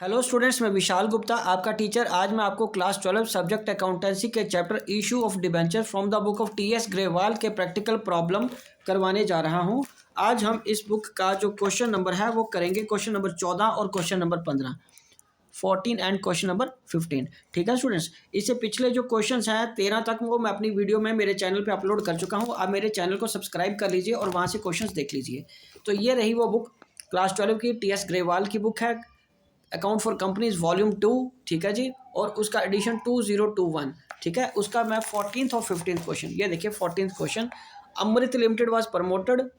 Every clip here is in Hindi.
हेलो स्टूडेंट्स, मैं विशाल गुप्ता आपका टीचर। आज मैं आपको क्लास 12 सब्जेक्ट अकाउंटेंसी के chapter issue of debenture from the book of T S Grewal के प्रैक्टिकल प्रॉब्लम करवाने जा रहा हूं। आज हम इस बुक का जो क्वेश्चन नंबर है वो करेंगे क्वेश्चन नंबर 14 और question number 15, 14 and question number 15। ठीक है स्टूडेंट्स, इससे पिछले जो क्वेश्चंस हैं 13 तक वो मैं अपनी वीडियो में मेरे चैनल पे अपलोड कर चुका हूँ। आप मेरे चैनल को सब्सक्राइब कर लीजिए और वहाँ से क्वेश्चंस देख लीजिए। तो ये रही वो बुक, क्लास 12 की टी एस ग्रेवाल की बुक है, अकाउंट फॉर कंपनीज वॉल्यूम 2। ठीक है जी, और उसका एडिशन 2021। ठीक है, उसका मैं 14th और 15th क्वेश्चन, ये देखिए 14th question. Amrit limited was promoted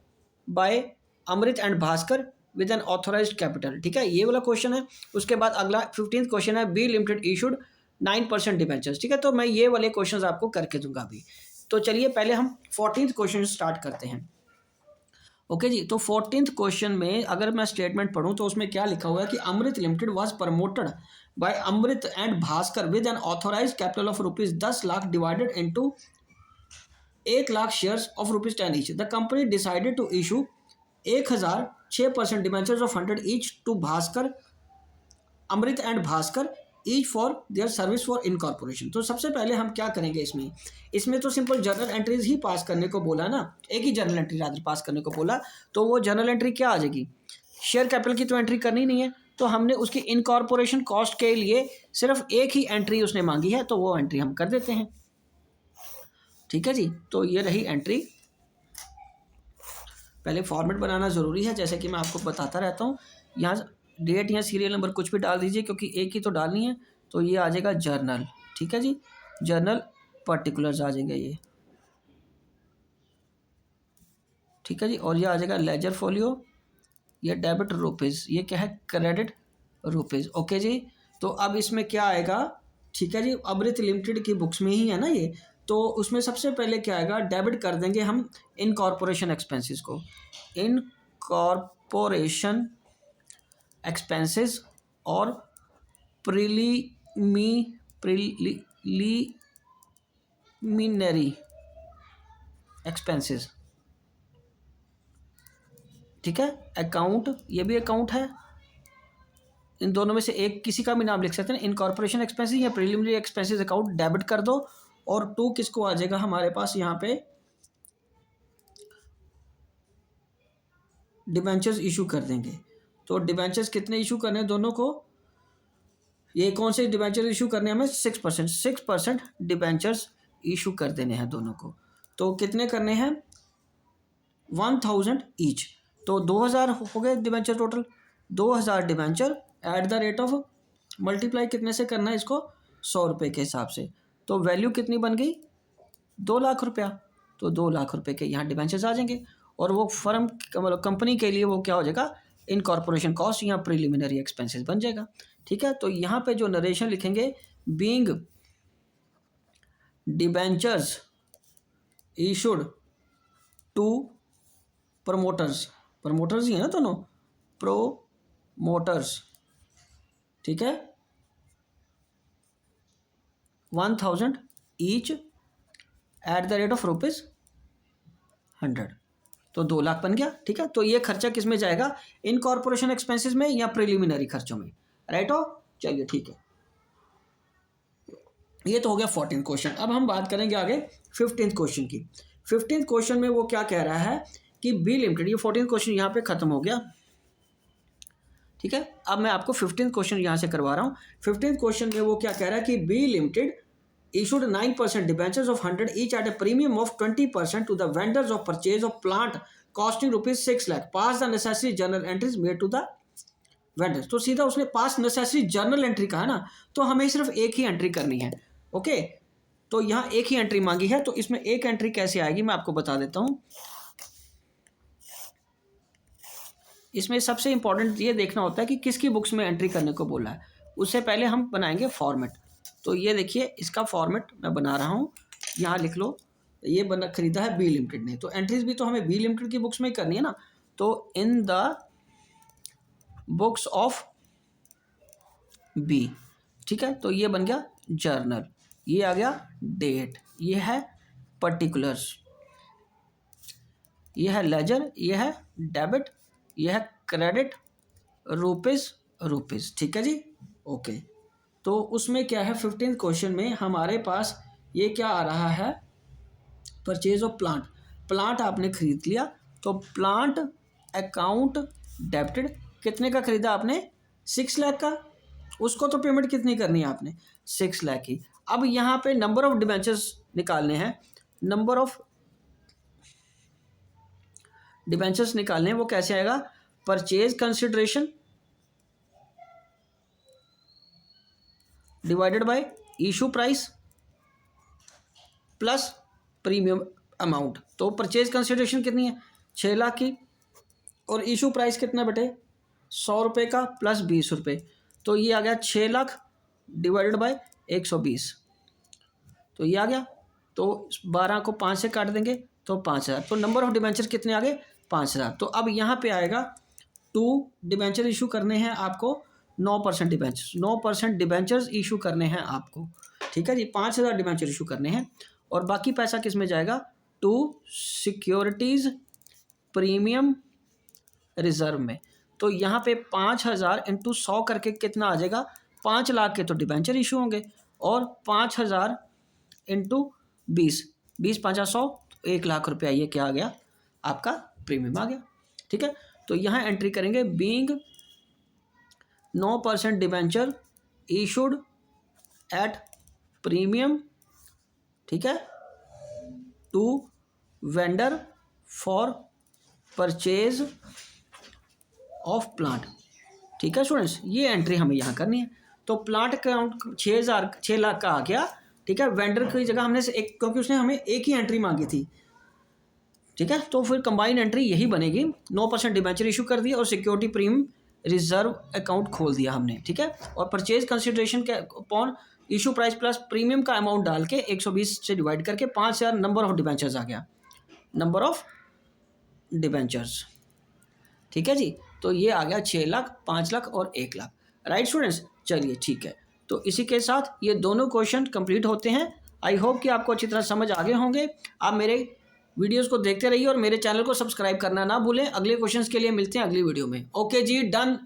by Amrit and Bhaskar with an authorised capital. ठीक है, ये वाला क्वेश्चन है। उसके बाद अगला 15th क्वेश्चन है, बी लिमिटेड इशूड 9% डिबेंचर्स। ठीक है, तो मैं ये वाले क्वेश्चन आपको करके दूंगा अभी। तो चलिए पहले हम 14th क्वेश्चन स्टार्ट करते हैं। ओके जी, तो 14th क्वेश्चन में अगर मैं स्टेटमेंट पढ़ूं तो उसमें क्या लिखा हुआ है कि Amrit limited was promoted by Amrit and Bhaskar with an authorised capital of ₹10 lakh divided into 1 lakh shares of ₹10 each. The company decided to issue 1006% debentures of 100 each to Bhaskar Amrit and Bhaskar each for their service for incorporation. तो सबसे पहले हम क्या करेंगे, इसमें तो सिंपल जर्नल एंट्रीज ही पास करने को बोला ना, एक ही जर्नल एंट्री रादर पास करने को बोला। तो वो जर्नल एंट्री क्या आ जाएगी, शेयर कैपिटल की तो एंट्री करनी नहीं है, तो हमने उसकी इनकॉर्पोरेशन कॉस्ट के लिए सिर्फ एक ही एंट्री उसने मांगी है, तो वो एंट्री हम कर देते हैं। ठीक है जी, तो ये रही एंट्री। पहले फॉर्मेट बनाना ज़रूरी है, जैसे कि मैं आपको बताता रहता हूँ। यहाँ डेट या सीरियल नंबर कुछ भी डाल दीजिए, क्योंकि एक ही तो डालनी है। तो ये आ जाएगा जर्नल। ठीक है जी, जर्नल पर्टिकुलर्स आ जाएगा ये। ठीक है जी, और ये आ जाएगा लेजर फोलियो, ये डेबिट रुपीज़, ये क्या है क्रेडिट रुपीज़। ओके जी, तो अब इसमें क्या आएगा, ठीक है जी, अमृत लिमिटेड की बुक्स में ही है ना ये, तो उसमें सबसे पहले क्या आएगा, डेबिट कर देंगे हम इनकॉर्पोरेशन एक्सपेंसेस को। इनकॉर्पोरेशन एक्सपेंसेस और प्रीलिमिनरी एक्सपेंसेस। ठीक है, अकाउंट, ये भी अकाउंट है, इन दोनों में से एक किसी का भी नाम लिख सकते हैं, इनकॉर्पोरेशन एक्सपेंसेस या प्रीलिमिनरी एक्सपेंसेस अकाउंट डेबिट कर दो। और 2 किसको आ जाएगा हमारे पास यहाँ पे, डिबेंचर्स इशू कर देंगे। तो डिबेंचर्स कितने इशू करने हैं दोनों को, ये कौन से डिबेंचर इशू करने हैं हमें, 6% डिबेंचर्स इशू कर देने हैं दोनों को। तो कितने करने हैं, 1000 ईच। तो 2000 हो गए debenture total, 2000 debenture eight the rate of, multiply कितने से करना है इसको, 100 रुपये के हिसाब से। तो वैल्यू कितनी बन गई, 2 लाख रुपया। तो 2 लाख रुपये के यहाँ डिबेंचर्स आ जाएंगे, और वो फर्म मतलब कंपनी के लिए वो क्या हो जाएगा, इनकॉर्पोरेशन कॉस्ट या प्रीलिमिनरी एक्सपेंसेस बन जाएगा। ठीक है, तो यहाँ पे जो नरेशन लिखेंगे, being debentures issued to promoters, promoters ही है ना दोनों, प्रोमोटर्स। ठीक है, 1000 each at the rate of ₹100। तो 2 लाख बन गया। ठीक है, तो ये खर्चा किस में जाएगा, इनकॉर्पोरेशन एक्सपेंसेस में या प्रीलिमिनरी खर्चों में, राइट हो। चलिए ठीक है, ये तो हो गया 14th क्वेश्चन। अब हम बात करेंगे आगे 15th क्वेश्चन की। 15th क्वेश्चन में वो क्या कह रहा है कि बी लिमिटेड, ये 14th क्वेश्चन यहाँ पे खत्म हो गया। ठीक है, अब मैं आपको 15th क्वेश्चन यहाँ से करवा रहा हूँ। 15th क्वेश्चन में वो क्या कह रहा है कि B limited issued 9% debentures of 100 each at a premium of 20% to the vendors of purchase of plant costing ₹6 lakh. Pass the necessary journal entries made to the vendors. तो सीधा उसने पास नेसेसरी जर्नल एंट्री कहा ना, तो हमें सिर्फ एक ही एंट्री करनी है। ओके, तो यहाँ एक ही एंट्री मांगी है, तो इसमें एक एंट्री कैसे आएगी मैं आपको बता देता हूँ। इसमें सबसे इंपॉर्टेंट ये देखना होता है कि किसकी बुक्स में एंट्री करने को बोला है। उससे पहले हम बनाएंगे फॉर्मेट। तो ये देखिए, इसका फॉर्मेट मैं बना रहा हूँ, यहाँ लिख लो। ये बना खरीदा है बी लिमिटेड ने, तो एंट्रीज भी तो हमें बी लिमिटेड की बुक्स में ही करनी है ना। तो in the books of B. ठीक है, तो ये बन गया जर्नल, ये आ गया डेट, ये है पर्टिकुलर्स, ये है लेजर, ये है डेबिट, ये है क्रेडिट रुपीज़। ठीक है जी, ओके, तो उसमें क्या है 15th क्वेश्चन में हमारे पास ये क्या आ रहा है, परचेज ऑफ प्लांट। प्लांट आपने खरीद लिया, तो प्लांट अकाउंट डेबिटेड, कितने का खरीदा आपने, 6 लाख का। उसको तो पेमेंट कितनी करनी है आपने, 6 लाख की। अब यहाँ पे नंबर ऑफ डिबेंचर्स निकालने हैं, नंबर ऑफ डिबेंचर्स निकालने हैं। वो कैसे आएगा, purchase consideration divided by issue price plus premium amount. तो परचेज कंसिडरेशन कितनी है, 6 लाख की, और इशू प्राइस कितना बेटे, 100 रुपये का प्लस 20 रुपये, तो ये आ गया 6 लाख डिवाइडेड बाय 120, तो ये आ गया। तो 12 को 5 से काट देंगे तो 5000। तो नंबर ऑफ डिबेंचर कितने आ गए, 5000। तो अब यहाँ पे आएगा 2 डिबेंचर इशू करने हैं आपको, 9% डिबेंचर्स, 9% डिबेंचर्स इशू करने हैं आपको, ठीक है जी। 5000 डिबेंचर इशू करने हैं, और बाकी पैसा किस में जाएगा, टू सिक्योरिटीज़ प्रीमियम रिजर्व में। तो यहाँ पे 5000 इंटू 100 करके कितना आ जाएगा, 5 लाख के तो डिबेंचर इशू होंगे, और 5000 इंटू 20, 20 5 100, 1 लाख रुपया, ये क्या आ गया आपका, प्रीमियम आ गया, ठीक है। तो यहाँ एंट्री करेंगे, being 9% debenture issued at premium, ठीक है, to vendor for purchase of plant, ठीक है स्टूडेंट्स। ये एंट्री हमें यहाँ करनी है। तो प्लांट अकाउंट 6 लाख का आ गया, ठीक है। वेंडर की जगह हमने एक, क्योंकि उसने हमें एक ही एंट्री मांगी थी, ठीक है, तो फिर कंबाइंड एंट्री यही बनेगी। 9% डिबेंचर इशू कर दिया और सिक्योरिटी प्रीमियम रिजर्व अकाउंट खोल दिया हमने, ठीक है। और परचेज कंसिडरेशन के upon issue price plus premium का अमाउंट डाल के 120 से डिवाइड करके 5000 नंबर ऑफ डिबेंचर्स आ गया, नंबर ऑफ डिबेंचर्स, ठीक है जी। तो ये आ गया 6 लाख, 5 लाख और 1 लाख, राइट स्टूडेंट्स। चलिए ठीक है, तो इसी के साथ ये दोनों क्वेश्चन कंप्लीट होते हैं। आई होप कि आपको अच्छी तरह समझ आ गए होंगे। आप मेरे वीडियोस को देखते रहिए और मेरे चैनल को सब्सक्राइब करना ना भूलें। अगले क्वेश्चंस के लिए मिलते हैं अगली वीडियो में। ओके जी, डन।